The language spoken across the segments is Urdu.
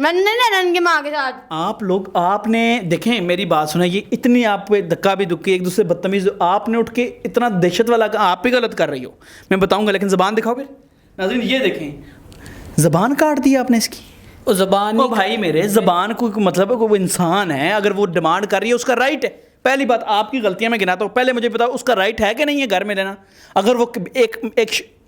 میں نے نہیں رہنا ان کی ماں کے ساتھ. آپ نے دیکھیں میری بات سنیں, یہ اتنی آپ پہ دھکا بھی دکی, ایک دوسرے بدتمیز, آپ نے اٹھ کے اتنا دہشت والا آپ بھی غلط کر رہی ہو, میں بتاؤں گا, لیکن زبان دکھاؤ پھر. ناظرین یہ دیکھیں, زبان کاٹ دی آپ نے اس کی. وہ زبان بھائی میرے, زبان کو مطلب ہے کہ وہ انسان ہے, اگر وہ ڈیمانڈ کر رہی ہے اس کا رائٹ ہے. پہلی بات آپ کی غلطیاں میں گناتا ہوں, پہلے مجھے بتاؤ اس کا رائٹ ہے کہ نہیں ہے گھر میں رہنا. اگر وہ ایک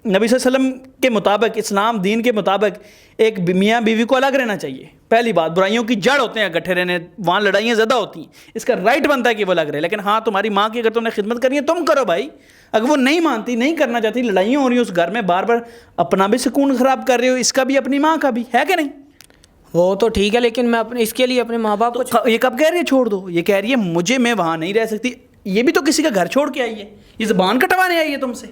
نبی صلی اللہ علیہ وسلم کے مطابق, اسلام دین کے مطابق ایک میاں بیوی کو الگ رہنا چاہیے. پہلی بات, برائیوں کی جڑ ہوتے ہیں اکٹھے رہنے, وہاں لڑائیاں زیادہ ہوتی ہیں, اس کا رائٹ بنتا ہے کہ وہ الگ رہے. لیکن ہاں تمہاری ماں کی اگر تم نے خدمت کرنی ہے تم کرو بھائی, اگر وہ نہیں مانتی, نہیں کرنا چاہتی, لڑائیاں ہو رہی ہیں اس گھر میں بار بار, اپنا بھی سکون خراب کر رہے ہو, اس کا بھی اپنی ماں کا بھی, ہے کہ نہیں؟ وہ تو ٹھیک ہے, لیکن میں اپنے اس کے لیے اپنے ماں باپ کو یہ کب کہہ رہی ہے چھوڑ دو؟ یہ کہہ رہی ہے مجھے, میں وہاں نہیں رہ سکتی. یہ بھی تو کسی کا گھر چھوڑ کے آئی ہے, یہ زبان کٹوانے آئی ہے تم سے.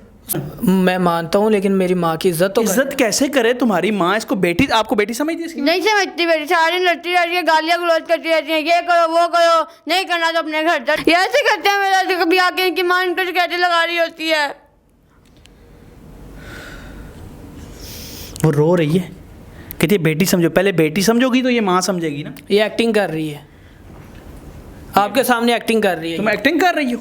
میں مانتا ہوں, لیکن میری ماں کی عزت تو عزت کیسے کرے تمہاری ماں؟ اس کو بیٹی, آپ کو بیٹی سمجھتی ہے اس کی؟ نہیں سمجھتی بیٹی, ساری لڑتی رہتی ہے, گالیاں گلوچ کرتی رہتی ہیں, یہ کرو وہ کرو, نہیں کرنا تو اپنے گھر جا. یہ ایسے کرتے ہیں میرا, کبھی آ کے ان کی ماں ان کو شکایتیں لگا رہی ہوتی ہے. وہ رو رہی ہے, کہتی ہے بیٹی سمجھو. پہلے بیٹی سمجھو گی تو یہ ماں سمجھے گی نا. یہ ایکٹنگ کر رہی ہے, آپ کے سامنے ایکٹنگ کر رہی ہے. تم ایکٹنگ کر رہی ہو.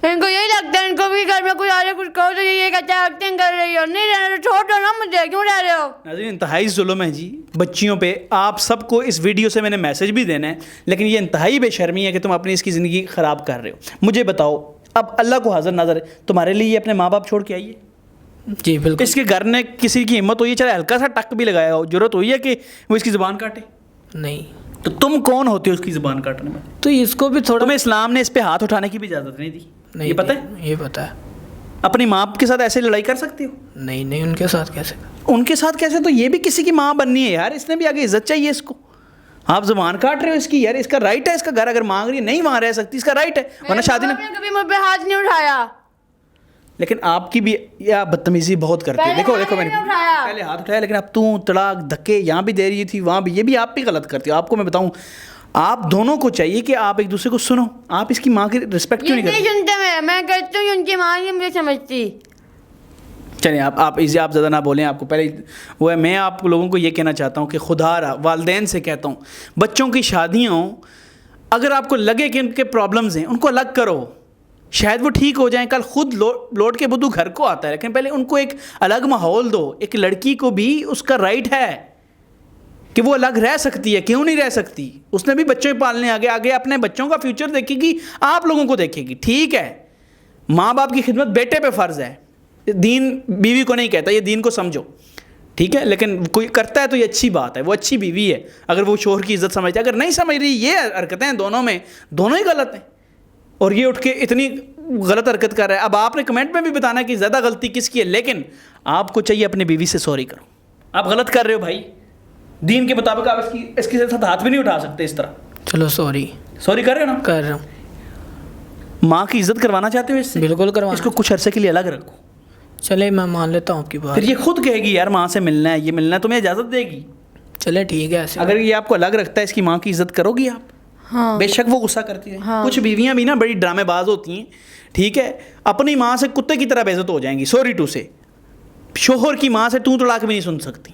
ان کو یہی لگتا ہے, ان کو بھی گھر میں کوئی آ رہے کچھ کہو تو یہ کہتا ہے ایکٹنگ کر رہی ہو, نہیں رہنا تو چھوڑ دو نا مجھے, کیوں رہ رہے ہو؟ ناظرین انتہائی ظلم ہے جی بچیوں پہ. آپ سب کو اس ویڈیو سے میں نے میسج بھی دینا ہے, لیکن یہ انتہائی بے شرمی ہے کہ تم اپنی اس کی زندگی خراب کر رہے ہو. مجھے بتاؤ, اب اللہ کو حاضر نظر ہے, تمہارے لیے یہ اپنے ماں باپ چھوڑ کے آئی ہے؟ جی بالکل. اس کے گھر نے کسی کی ہمت ہوئی ہے, چلے ہلکا سا ٹک بھی لگایا ہو, ضرورت ہوئی ہے کہ وہ اس کی زبان کاٹے؟ نہیں. تو تم کون ہوتے ہو اس کی زبان کاٹنے میں؟ تو اس کو بھی تھوڑا, تمہیں اسلام نے اس پہ ہاتھ اٹھانے کی بھی اجازت نہیں دی, یہ پتہ ہے؟ یہ پتہ ہے. اپنی ماں کے ساتھ ایسے لڑائی کر سکتی ہو؟ نہیں, ان کے ساتھ کیسے؟ ان کے ساتھ کیسے؟ تو یہ بھی کسی کی ماں بننی ہے یار, اس نے بھی آگے عزت چاہیے اس کو. آپ زبان کاٹ رہے ہو اس کی یار, اس کا رائٹ ہے, اس کا گھر اگر مانگ رہی ہے, نہیں وہاں رہ سکتی, اس کا رائٹ ہے, ورنہ شادی نے کبھی مجھ پہ ہاتھ نہیں اٹھایا. لیکن آپ کی بھی یا بدتمیزی بہت کرتی ہے. دیکھو میں نے پہلے ہاتھ اٹھایا, لیکن اب تو طلاق دھکے یہاں بھی دے رہی تھی, وہاں بھی, یہ بھی آپ بھی غلط کرتی ہو. آپ کو میں بتاؤں, آپ دونوں کو چاہیے کہ آپ ایک دوسرے کو سنو. آپ اس کی ماں کی رسپیکٹ کیوں نہیں کرتے؟ نہیں سنتے, میں کہتی ہوں ان کی ماں نہیں مجھے سمجھتی. چلیں آپ زیادہ نہ بولیں. آپ کو پہلے وہ ہے, میں آپ لوگوں کو یہ کہنا چاہتا ہوں کہ خدا را والدین سے کہتا ہوں, بچوں کی شادیاں ہوں, اگر آپ کو لگے کہ ان کے پرابلمز ہیں, ان کو الگ کرو, شاید وہ ٹھیک ہو جائیں. کل خود لوٹ کے بدو گھر کو آتا ہے, لیکن پہلے ان کو ایک الگ ماحول دو. ایک لڑکی کو بھی اس کا رائٹ ہے کہ وہ الگ رہ سکتی ہے, کیوں نہیں رہ سکتی؟ اس نے بھی بچے پالنے, آگے اپنے بچوں کا فیوچر دیکھے گی, آپ لوگوں کو دیکھے گی. ٹھیک ہے, ماں باپ کی خدمت بیٹے پہ فرض ہے, دین بیوی کو نہیں کہتا, یہ دین کو سمجھو, ٹھیک ہے. لیکن کوئی کرتا ہے تو یہ اچھی بات ہے, وہ اچھی بیوی ہے اگر وہ شوہر کی عزت سمجھتا ہے. اگر نہیں سمجھ رہی, یہ حرکتیں دونوں ہی غلط ہیں, اور یہ اٹھ کے اتنی غلط حرکت کر رہا ہے. اب آپ نے کمنٹ میں بھی بتانا کہ زیادہ غلطی کس کی ہے, لیکن آپ کو چاہیے اپنی بیوی سے سوری کرو. آپ غلط کر رہے ہو بھائی, دین کے مطابق آپ اس کے ساتھ ہاتھ بھی نہیں اٹھا سکتے اس طرح. چلو سوری کر رہے ہو نا؟ کر رہا ہوں. ماں کی عزت کروانا چاہتے ہو اس سے؟ بالکل کروانا. اس کو کچھ عرصے کے لیے الگ رکھو. چلے میں مان لیتا ہوں آپ کی بات. پھر یہ خود کہے گی یار ماں سے ملنا ہے, یہ ملنا ہے, تمہیں اجازت دے گی. چلے ٹھیک ہے. ایسے اگر یہ آپ کو الگ رکھتا ہے, اس کی ماں کی عزت کرو گی آپ؟ ہاں بے شک وہ غصہ کرتی ہے. کچھ بیویاں بھی نا بڑی ڈرامے باز ہوتی ہیں, ٹھیک ہے, اپنی ماں سے کتے کی طرح بے عزت ہو جائیں گی. سوری ٹو سے, شوہر کی ماں سے طلاق بھی نہیں سن سکتی.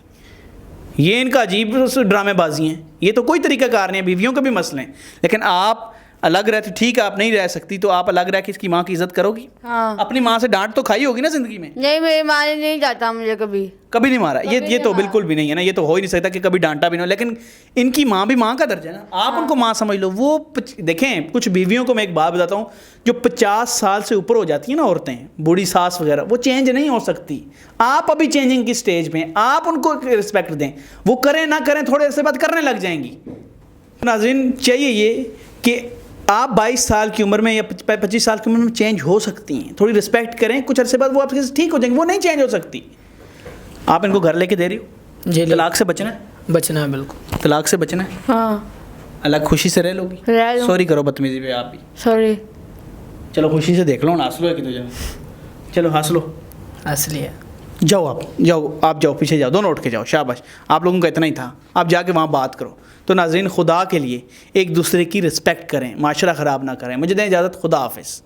یہ ان کا عجیب ڈرامے بازی ہیں, یہ تو کوئی طریقہ کار نہیں ہے. بیویوں کے بھی مسئلے ہیں, لیکن آپ الگ رہتے, ٹھیک ہے آپ نہیں رہ سکتی, تو آپ الگ رہ کے اس کی ماں کی عزت کرو گی. ہاں. اپنی ماں سے ڈانٹ تو کھائی ہوگی نا زندگی میں؟ نہیں, میری ماں نے نہیں جاتا مجھے کبھی نہیں مارا. یہ تو بالکل بھی نہیں ہے نا, یہ تو ہو ہی نہیں سکتا کہ کبھی ڈانٹا بھی نہ ہو. لیکن ان کی ماں بھی ماں کا درجہ ہے نا, آپ ان کو ماں سمجھ لو. وہ دیکھیں, کچھ بیویوں کو میں ایک بات بتاتا ہوں, جو 50 سال سے اوپر ہو جاتی ہیں نا عورتیں, بوڑھی ساس وغیرہ, وہ چینج نہیں ہو سکتی. آپ ابھی چینجنگ کی سٹیج پہ ہیں, آپ ان کو رسپیکٹ دیں. وہ کریں نہ کریں, تھوڑے عرصے بعد کرنے لگ جائیں گی. ناظرین چاہیے یہ کہ آپ 22 سال کی عمر میں یا 25 سال کی عمر میں چینج ہو سکتی ہیں, تھوڑی رسپیکٹ کریں. کچھ عرصے بعد وہ آپ کے ٹھیک ہو جائیں گے, وہ نہیں چینج ہو سکتی. آپ ان کو گھر لے کے دے رہی ہو, جی طلاق سے بچنا ہے, بچنا ہے بالکل, طلاق سے بچنا ہے. ہاں الگ خوشی سے رہ لو گی. سوری کرو بدتمیزی پہ آپ بھی. سوری. چلو خوشی سے دیکھ لو نا, ہنس لو ہے کہ تو جاؤ, چلو ہنس لو, اصلی ہے. جاؤ آپ جاؤ پیچھے جاؤ, دونوں اٹھ کے جاؤ, شاباش. آپ لوگوں کا اتنا ہی تھا, آپ جا کے وہاں بات کرو. تو ناظرین خدا کے لیے ایک دوسرے کی رسپیکٹ کریں, معاشرہ خراب نہ کریں. مجھے دیں اجازت, خدا حافظ.